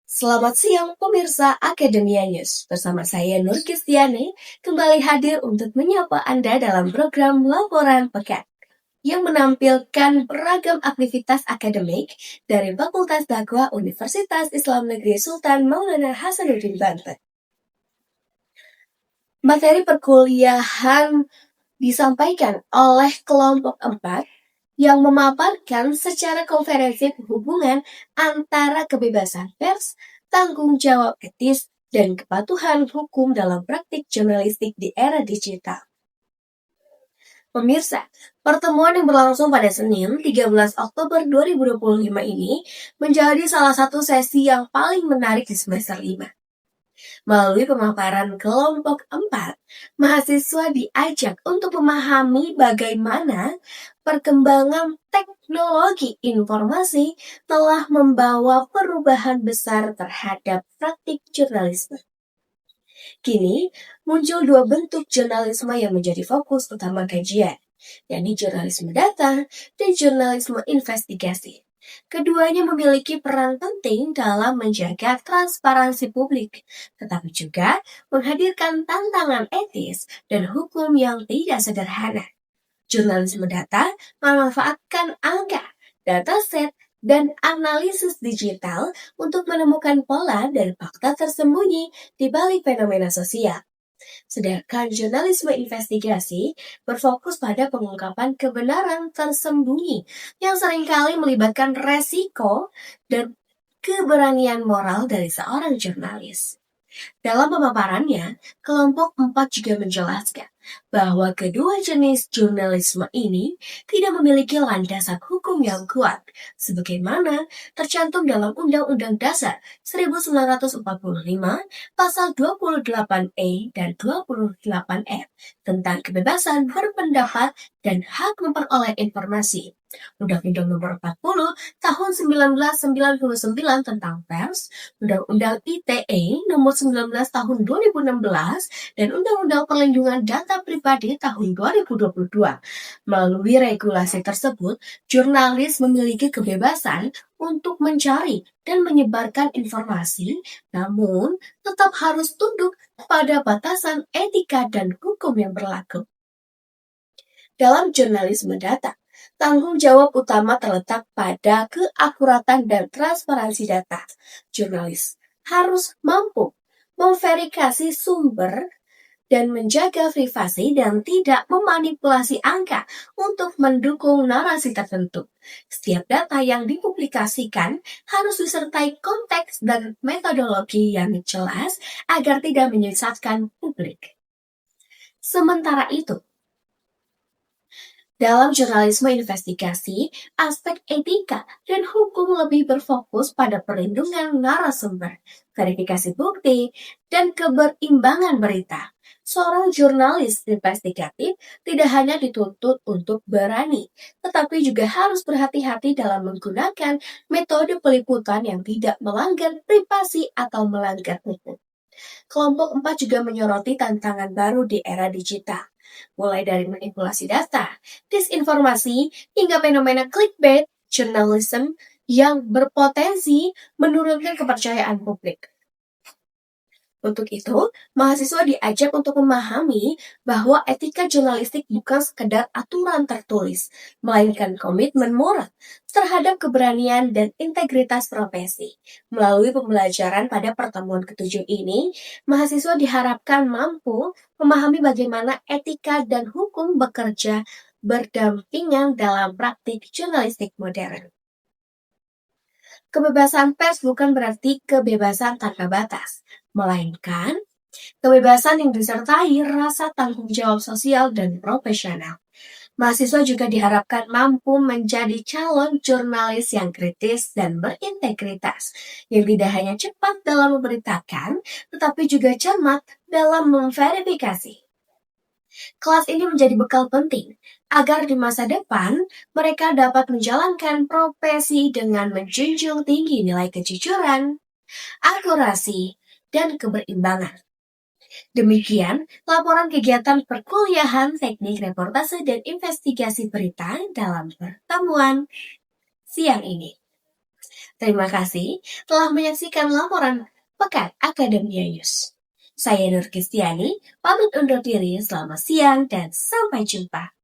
Selamat siang pemirsa Akademia News. Bersama saya Nur Kistiani kembali hadir untuk menyapa Anda dalam program Laporan Pekan yang menampilkan beragam aktivitas akademik dari Fakultas Dakwah Universitas Islam Negeri Sultan Maulana Hasanuddin Banten. Materi perkuliahan disampaikan oleh kelompok 4 yang memaparkan secara komprehensif hubungan antara kebebasan pers, tanggung jawab etis, dan kepatuhan hukum dalam praktik jurnalistik di era digital. Pemirsa, pertemuan yang berlangsung pada Senin 13 Oktober 2025 ini menjadi salah satu sesi yang paling menarik di semester 5. Melalui pemaparan kelompok 4, mahasiswa diajak untuk memahami bagaimana perkembangan teknologi informasi telah membawa perubahan besar terhadap praktik jurnalisme. Kini, muncul dua bentuk jurnalisme yang menjadi fokus utama kajian, yakni jurnalisme data dan jurnalisme investigasi. Keduanya memiliki peran penting dalam menjaga transparansi publik, tetapi juga menghadirkan tantangan etis dan hukum yang tidak sederhana. Jurnalisme data memanfaatkan angka, dataset, dan analisis digital untuk menemukan pola dan fakta tersembunyi di balik fenomena sosial. Sedangkan jurnalisme investigasi berfokus pada pengungkapan kebenaran tersembunyi yang seringkali melibatkan resiko dan keberanian moral dari seorang jurnalis. Dalam pemaparannya, kelompok 4 juga menjelaskan bahwa kedua jenis jurnalisme ini tidak memiliki landasan hukum yang kuat, sebagaimana tercantum dalam Undang-Undang Dasar 1945 pasal 28E dan 28F tentang kebebasan berpendapat dan hak memperoleh informasi. Undang-Undang Nomor 40 Tahun 1999 tentang Pers, Undang-Undang ITE Nomor 19 Tahun 2016, dan Undang-Undang Perlindungan Data Pribadi tahun 2022. Melalui regulasi tersebut, jurnalis memiliki kebebasan untuk mencari dan menyebarkan informasi, namun tetap harus tunduk pada batasan etika dan hukum yang berlaku. Dalam jurnalisme data, tanggung jawab utama terletak pada keakuratan dan transparansi data. Jurnalis harus mampu memverifikasi sumber dan menjaga privasi dan tidak memanipulasi angka untuk mendukung narasi tertentu. Setiap data yang dipublikasikan harus disertai konteks dan metodologi yang jelas agar tidak menyesatkan publik. Sementara itu, dalam jurnalisme investigasi, aspek etika dan hukum lebih berfokus pada perlindungan narasumber, verifikasi bukti, dan keberimbangan berita. Seorang jurnalis investigatif tidak hanya dituntut untuk berani, tetapi juga harus berhati-hati dalam menggunakan metode peliputan yang tidak melanggar privasi atau melanggar hukum. Kelompok 4 juga menyoroti tantangan baru di era digital, mulai dari manipulasi data, disinformasi, hingga fenomena clickbait journalism yang berpotensi menurunkan kepercayaan publik. Untuk itu, mahasiswa diajak untuk memahami bahwa etika jurnalistik bukan sekedar aturan tertulis, melainkan komitmen moral terhadap keberanian dan integritas profesi. Melalui pembelajaran pada pertemuan ke-7 ini, mahasiswa diharapkan mampu memahami bagaimana etika dan hukum bekerja berdampingan dalam praktik jurnalistik modern. Kebebasan pers bukan berarti kebebasan tanpa batas, melainkan kebebasan yang disertai rasa tanggung jawab sosial dan profesional. Mahasiswa juga diharapkan mampu menjadi calon jurnalis yang kritis dan berintegritas, yang tidak hanya cepat dalam memberitakan, tetapi juga cermat dalam memverifikasi. Kelas ini menjadi bekal penting agar di masa depan mereka dapat menjalankan profesi dengan menjunjung tinggi nilai kejujuran, akurasi, dan keberimbangan. Demikian laporan kegiatan perkuliahan teknik reportase dan investigasi berita dalam pertemuan siang ini. Terima kasih telah menyaksikan laporan Pekan Akademia News. Saya Nur Kristiani, pamit undur diri, selamat siang dan sampai jumpa.